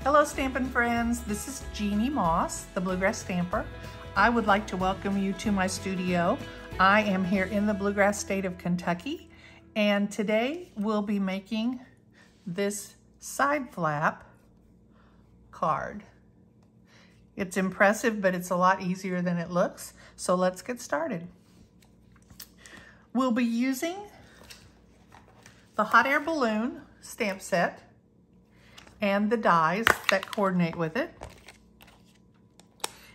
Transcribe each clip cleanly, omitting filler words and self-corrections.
Hello Stampin' friends, this is Jeannie Moss, the Bluegrass Stamper. I would like to welcome you to my studio. I am here in the Bluegrass state of Kentucky, and today we'll be making this side flap card. It's impressive, but it's a lot easier than it looks, so let's get started. We'll be using the hot air balloon stamp set and the dies that coordinate with it.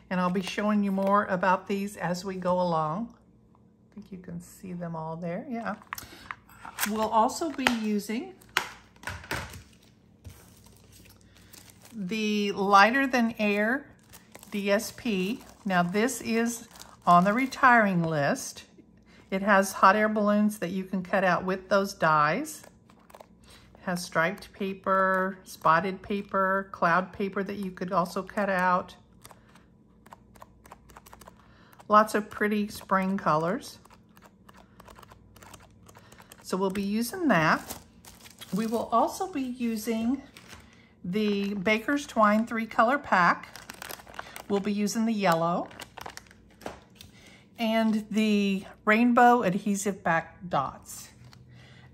And I'll be showing you more about these as we go along. I think you can see them all there, yeah. We'll also be using the lighter than air DSP. Now this is on the retiring list. It has hot air balloons that you can cut out with those dies. Has striped paper, spotted paper, cloud paper that you could also cut out. Lots of pretty spring colors. So we'll be using that. We will also be using the Baker's Twine 3-color pack. We'll be using the yellow and the rainbow adhesive back dots.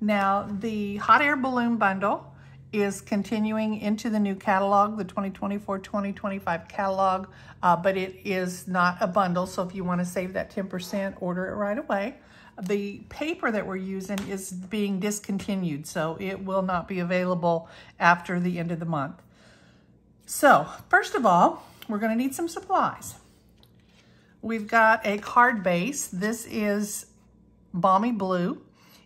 Now, the hot air balloon bundle is continuing into the new catalog, the 2024-2025 catalog, but it is not a bundle, so if you want to save that 10%, order it right away. The paper that we're using is being discontinued, so it will not be available after the end of the month. So, first of all, we're going to need some supplies. We've got a card base. This is Balmy Blue.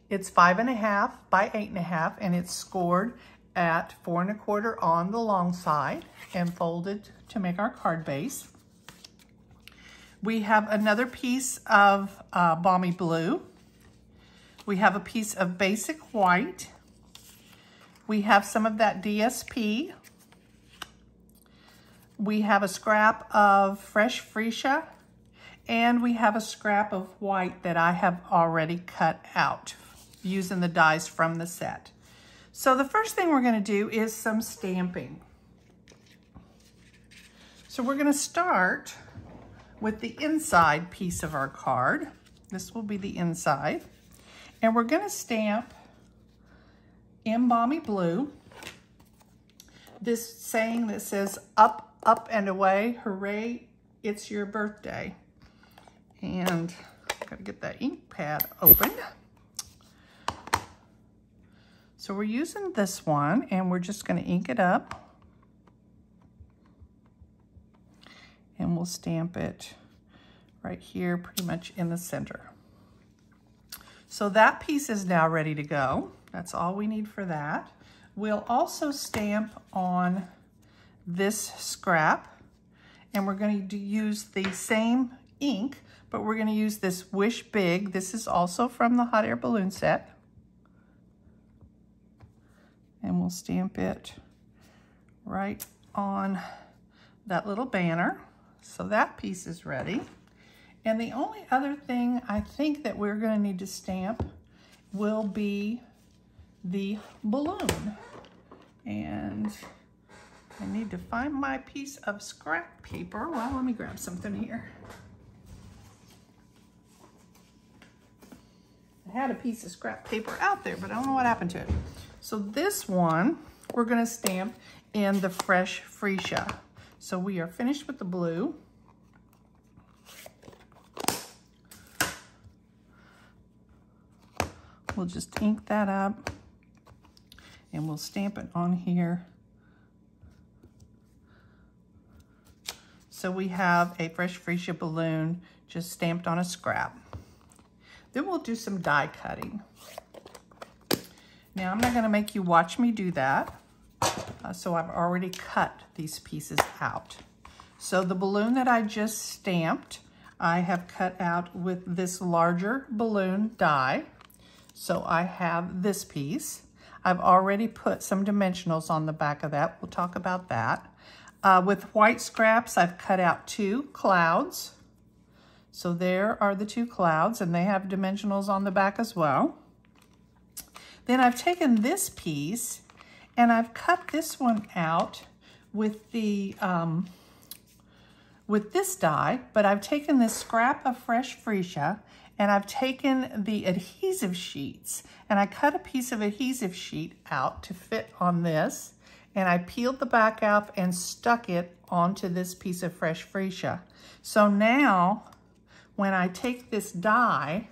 It's 5.5 by 8.5, and it's scored at 4 1/4 on the long side and folded to make our card base. We have another piece of Balmy Blue. We have a piece of basic white. We have some of that DSP. We have a scrap of fresh freesia, and we have a scrap of white that I have already cut out using the dies from the set. So the first thing we're going to do is some stamping. So we're going to start with the inside piece of our card. This will be the inside. And we're going to stamp in Balmy Blue this saying that says, "Up, up and away, hooray, it's your birthday." And I've got to get that ink pad open. So we're using this one, and we're just going to ink it up. And we'll stamp it right here, pretty much in the center. So that piece is now ready to go. That's all we need for that. We'll also stamp on this scrap, and we're going to use the same ink, but we're going to use this Wish Big. This is also from the hot air balloon set. And we'll stamp it right on that little banner. So that piece is ready. And the only other thing I think that we're going to need to stamp will be the balloon. And I need to find my piece of scrap paper. Well, let me grab something here. I had a piece of scrap paper out there, but I don't know what happened to it. So this one, we're going to stamp in the fresh freesia. So we are finished with the blue. We'll just ink that up, and we'll stamp it on here. So we have a fresh freesia balloon just stamped on a scrap. Then we'll do some die cutting. Now I'm not going to make you watch me do that. So I've already cut these pieces out. So the balloon that I just stamped, I have cut out with this larger balloon die. So I have this piece. I've already put some dimensionals on the back of that. We'll talk about that. With white scraps, I've cut out 2 clouds. So there are the 2 clouds, and they have dimensionals on the back as well. Then I've taken this piece and I've cut this one out with the with this die, but I've taken this scrap of fresh freesia and I've taken the adhesive sheets and I cut a piece of adhesive sheet out to fit on this, and I peeled the back out and stuck it onto this piece of fresh freesia. So now when I take this die,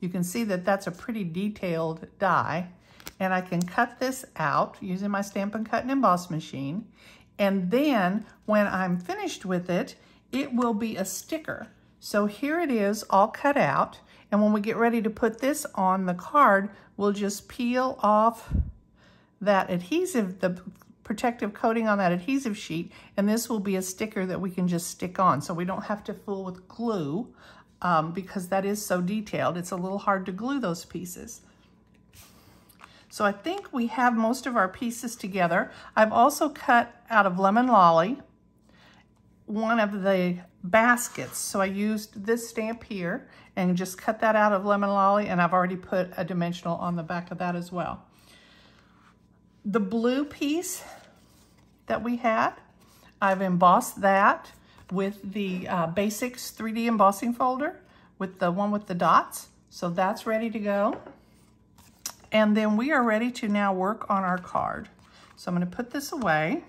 you can see that that's a pretty detailed die, and I can cut this out using my Stampin' Cut and Emboss machine. And then when I'm finished with it, it will be a sticker. So here it is all cut out. And when we get ready to put this on the card, we'll just peel off that adhesive, the protective coating on that adhesive sheet, and this will be a sticker that we can just stick on. So we don't have to fool with glue because that is so detailed. It's a little hard to glue those pieces. So I think we have most of our pieces together. I've also cut out of Lemon Lolly one of the baskets. So I used this stamp here and just cut that out of Lemon Lolly, and I've already put a dimensional on the back of that as well. The blue piece that we had, I've embossed that with the Basics 3D embossing folder with the one with the dots. So that's ready to go. And then we are ready to now work on our card. So I'm going to put this away.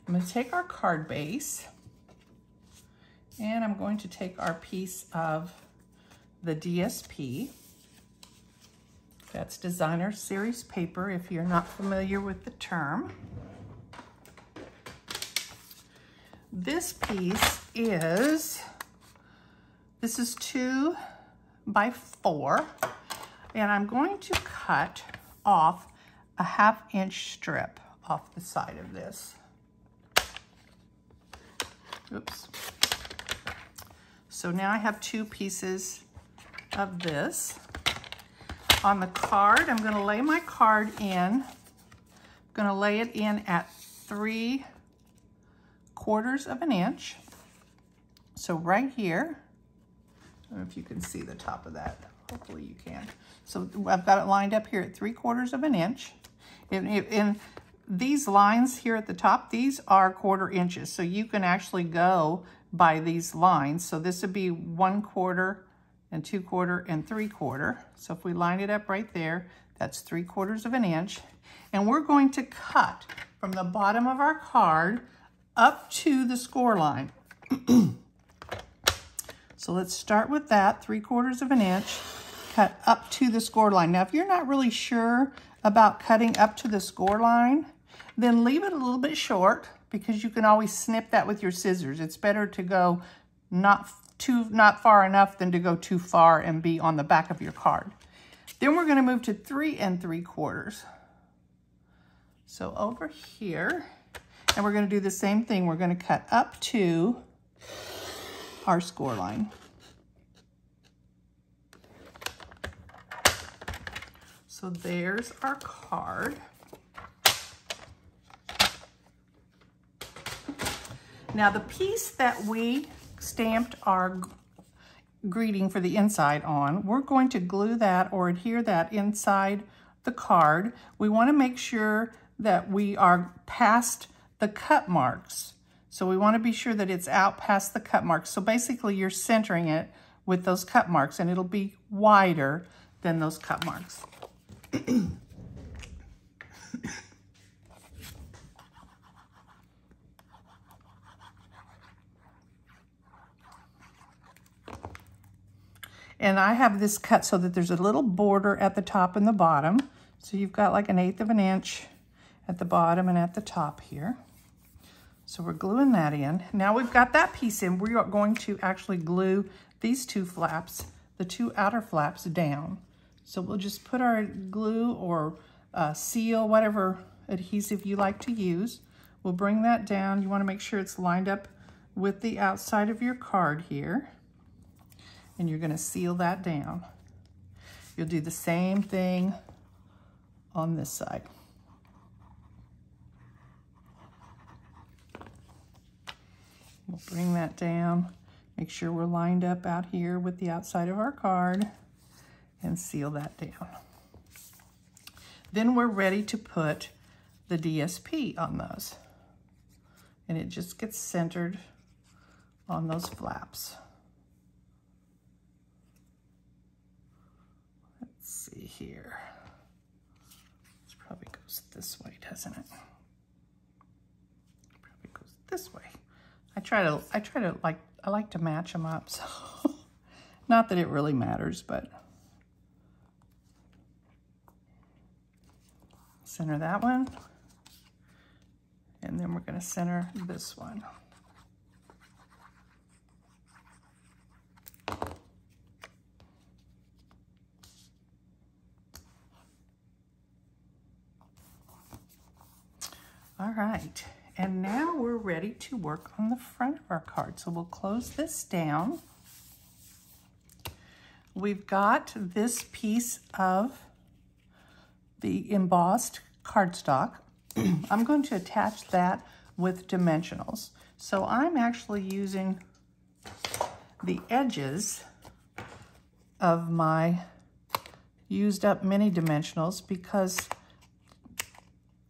I'm going to take our card base and I'm going to take our piece of the DSP. That's Designer Series paper if you're not familiar with the term. This piece is, this is 2 by 4, and I'm going to cut off a 1/2 inch strip off the side of this. Oops. So now I have 2 pieces of this. On the card, I'm going to lay my card in. I'm going to lay it in at 3/4 of an inch. So right here, I don't know if you can see the top of that. Hopefully you can. So I've got it lined up here at 3/4 of an inch. In these lines here at the top, these are 1/4 inches. So you can actually go by these lines. So this would be 1/4 and 2/4 and 3/4. So if we line it up right there, that's 3/4 of an inch. And we're going to cut from the bottom of our card up to the score line. So let's start with that, 3/4 of an inch, cut up to the score line. Now, if you're not really sure about cutting up to the score line, then leave it a little bit short because you can always snip that with your scissors. It's better to go not far enough than to go too far and be on the back of your card. Then we're going to move to 3 3/4. So over here, and we're going to do the same thing. We're going to cut up to our score line. So there's our card. Now the piece that we stamped our greeting for the inside on, we're going to glue that or adhere that inside the card. We want to make sure that we are past the cut marks. So we want to be sure that it's out past the cut marks. So basically you're centering it with those cut marks and it'll be wider than those cut marks. And I have this cut so that there's a little border at the top and the bottom. So you've got like 1/8 of an inch at the bottom and at the top here. So we're gluing that in. Now we've got that piece in, we are going to actually glue these 2 flaps, the 2 outer flaps down. So we'll just put our glue or seal, whatever adhesive you like to use. We'll bring that down. You want to make sure it's lined up with the outside of your card here. And you're going to seal that down. You'll do the same thing on this side. We'll bring that down, make sure we're lined up out here with the outside of our card, and seal that down. Then we're ready to put the DSP on those. And it just gets centered on those flaps. Let's see here. This probably goes this way, doesn't it? Probably goes this way. I like to match them up, so not that it really matters, but center that one. And then we're going to center this one. All right, and now we're ready to work on the front of our card. So we'll close this down. We've got this piece of the embossed cardstock. I'm going to attach that with dimensionals. So I'm actually using the edges of my used up mini dimensionals because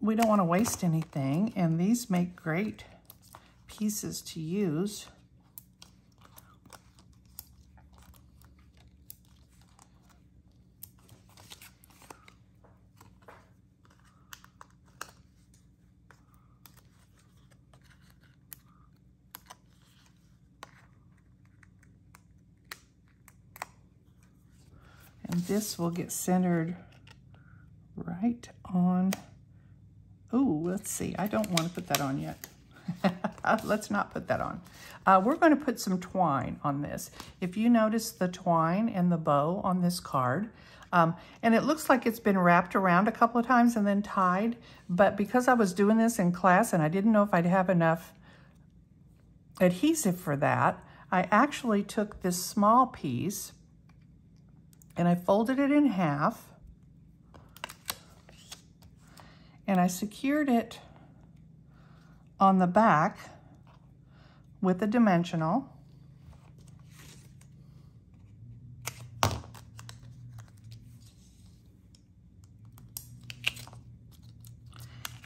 we don't want to waste anything, and these make great pieces to use. And this will get centered right on. Oh, let's see. I don't want to put that on yet. Let's not put that on. We're going to put some twine on this. If you notice the twine and the bow on this card, and it looks like it's been wrapped around a couple of times and then tied, but because I was doing this in class and I didn't know if I'd have enough adhesive for that, I actually took this small piece and I folded it in half. And I secured it on the back with a dimensional.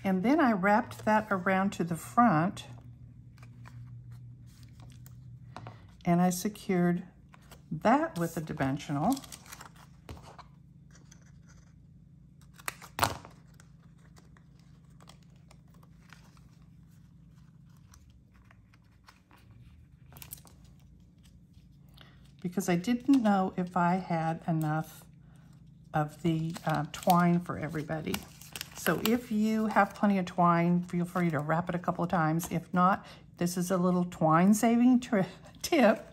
And then I wrapped that around to the front and I secured that with a dimensional. Because I didn't know if I had enough of the twine for everybody. So if you have plenty of twine, feel free to wrap it a couple of times. If not, this is a little twine saving tip.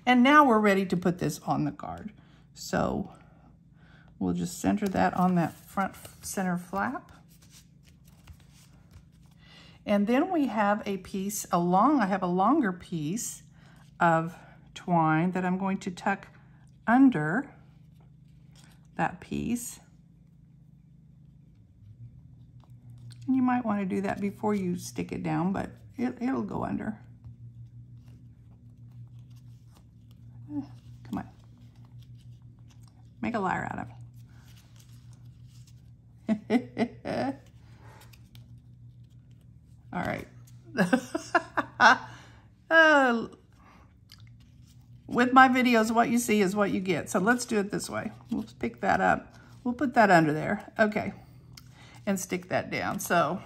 And now we're ready to put this on the card. So we'll just center that on that front center flap. And then we have a piece I have a longer piece of twine that I'm going to tuck under that piece. And you might want to do that before you stick it down, but it'll go under. Come on. Make a liar out of me. All right. With my videos, what you see is what you get. So let's do it this way. We'll pick that up. We'll put that under there. Okay. And stick that down. So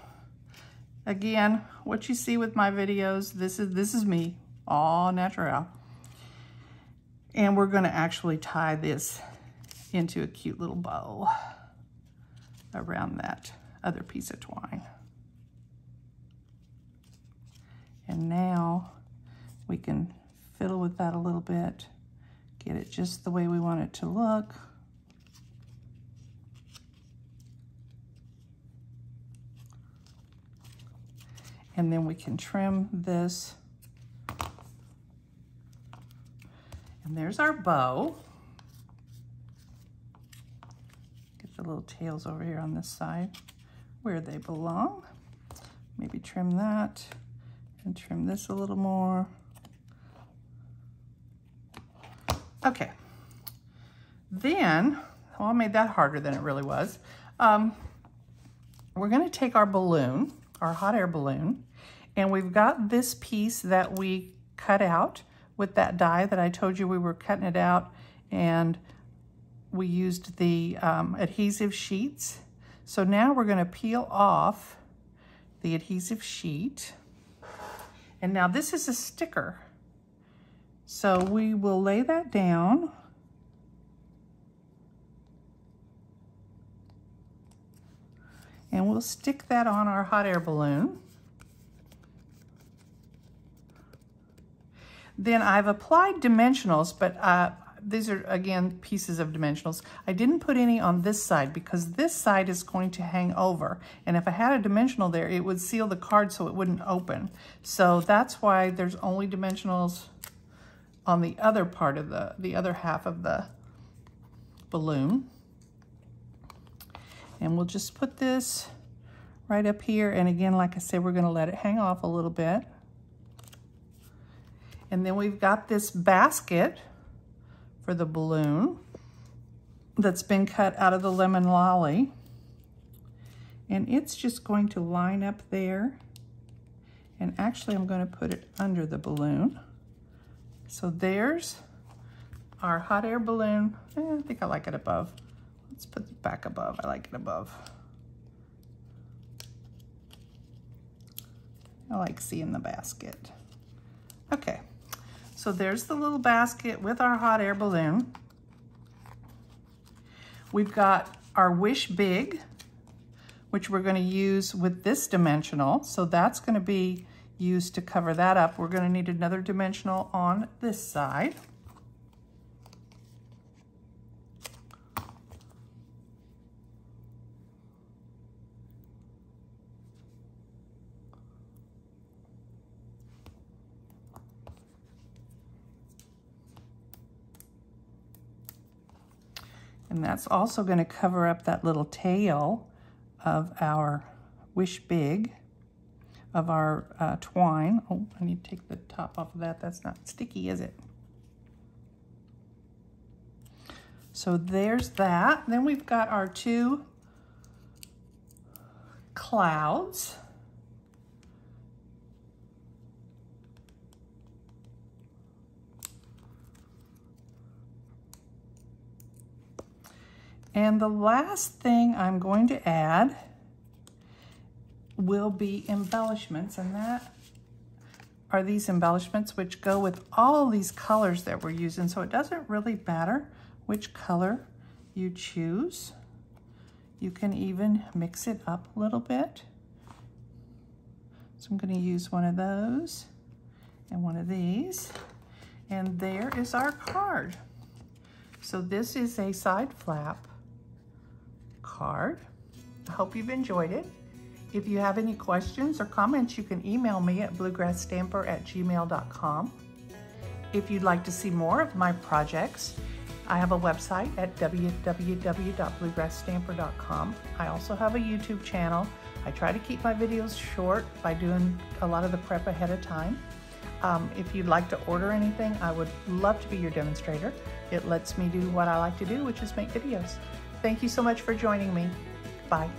again, what you see with my videos, this is me, all natural. And we're going to actually tie this into a cute little bow around that other piece of twine. And now we can fiddle with that a little bit, get it just the way we want it to look. And then we can trim this. And there's our bow. Get the little tails over here on this side where they belong. Maybe trim that and trim this a little more. Okay. Then Well, I made that harder than it really was. We're going to take our balloon, our hot air balloon, and we've got this piece that we cut out with that die that I told you we were cutting it out, and we used the adhesive sheets. So now we're going to peel off the adhesive sheet. And now this is a sticker. So we will lay that down. And we'll stick that on our hot air balloon. Then I've applied dimensionals, but these are, again, pieces of dimensionals. I didn't put any on this side because this side is going to hang over. And if I had a dimensional there, it would seal the card so it wouldn't open. So that's why there's only dimensionals on the other part of the other half of the balloon. And we'll just put this right up here. And again, like I said, we're going to let it hang off a little bit. And then we've got this basket for the balloon that's been cut out of the lemon lolly. And it's just going to line up there. And actually, I'm going to put it under the balloon. So there's our hot air balloon. I think I like it above. Let's put it back above. I like it above. I like seeing the basket. Okay, so there's the little basket with our hot air balloon. We've got our Wish Big, which we're going to use with this dimensional. So that's going to be used to cover that up. We're going to need another dimensional on this side. And that's also going to cover up that little tail of our Wish Big, of our twine. Oh, I need to take the top off of that. That's not sticky, is it? So there's that. Then we've got our two clouds. And the last thing I'm going to add will be embellishments, and that are these embellishments which go with all these colors that we're using. So it doesn't really matter which color you choose. You can even mix it up a little bit. So I'm going to use one of those and one of these. And there is our card. So this is a side flap card. I hope you've enjoyed it. If you have any questions or comments, you can email me at bluegrassstamper@gmail.com. If you'd like to see more of my projects, I have a website at www.bluegrassstamper.com. I also have a YouTube channel. I try to keep my videos short by doing a lot of the prep ahead of time. If you'd like to order anything, I would love to be your demonstrator. It lets me do what I like to do, which is make videos. Thank you so much for joining me. Bye.